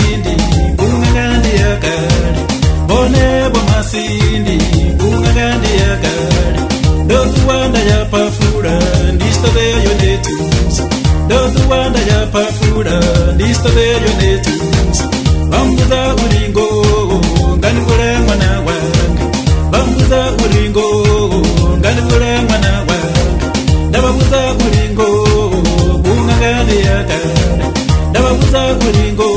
masindi bungagandi yakali bone bo masindi bungagandi yakali dotu wanda ya pafura ndista beyo netus dotu wanda ya pafura ndista beyo netus bambuza ulingo ngani kule mwana wanga bambuza ulingo ngani kule mwana wanga ndababuza ulingo bungagandi yakali ndababuza ulingo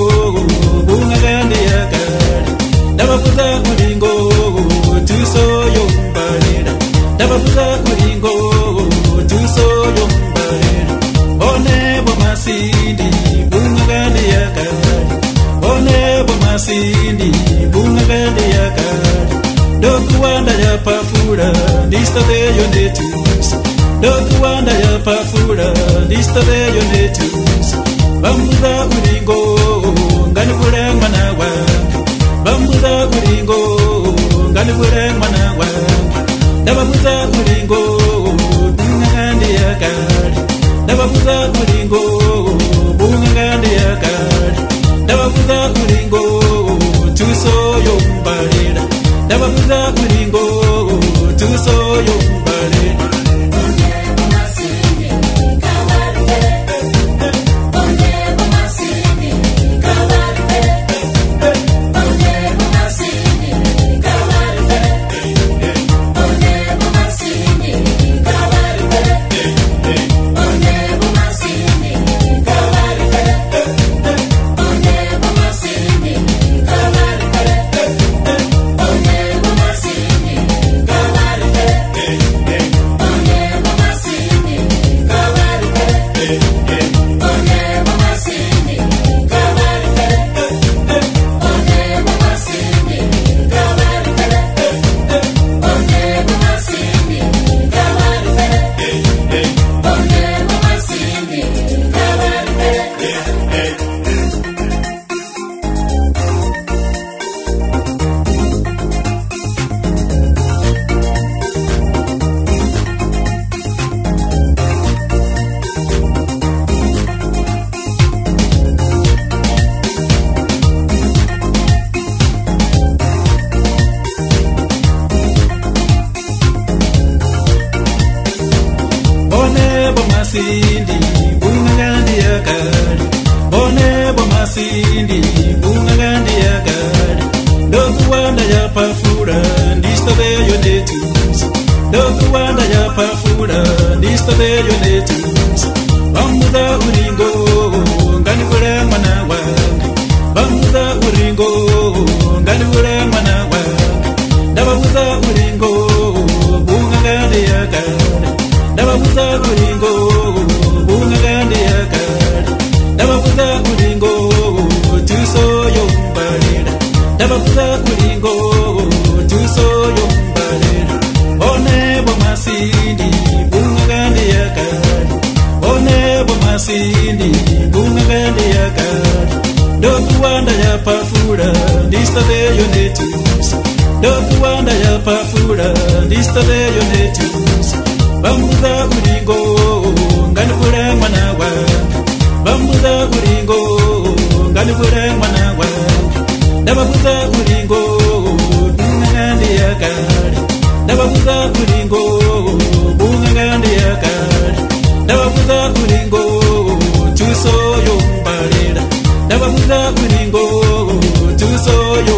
bungagandi yakali ndababuza ulingo tusoyo mbalira ndababuza ulingo tusoyo mbalira one bo masindi bungagandi yakali one bo masindi bungagandi yakali doku wanda ya pafura ndista beyo netus doku wanda ya pafura ndista beyo netus bambuza ulingo ngani kule mwana wanga bambuza ulingo ngani kule mwana wanga ndababuza ulingo bungagandi yakali ndababuza ulingo bungagandi yakali ndababuza ulingo tusoyo mbalira ndababuza ulingo tusoyo mbalira masindi bungagandi yakali bone bo masindi bungagandi yakali doku wanda ya pafura ndista beyo netus doku wanda ya pafura ndista beyo netus bambuza ulingo ngani kule mwana wanga bambuza ulingo ngani kule mwana wanga ndababuza ulingo bungagandi yakali ndababuza ulingo bungagandi yakali ndababuza ulingo tusoyo mbalira ndababuza ulingo tusoyo mbalira one bo masindi bungagandi yakali one bo masindi bungagandi yakali doku wanda ya pafura ndista beyo netus doku wanda ya pafura ndista beyo netus bambuza ulingo ngani kule mwana wanga bambuza ulingo ngani kule mwana wanga ndababuza ulingo bungagandi yakali ndababuza ulingo bungagandi yakali ndababuza ulingo tusoyo mbalira ndababuza ulingo tusoyo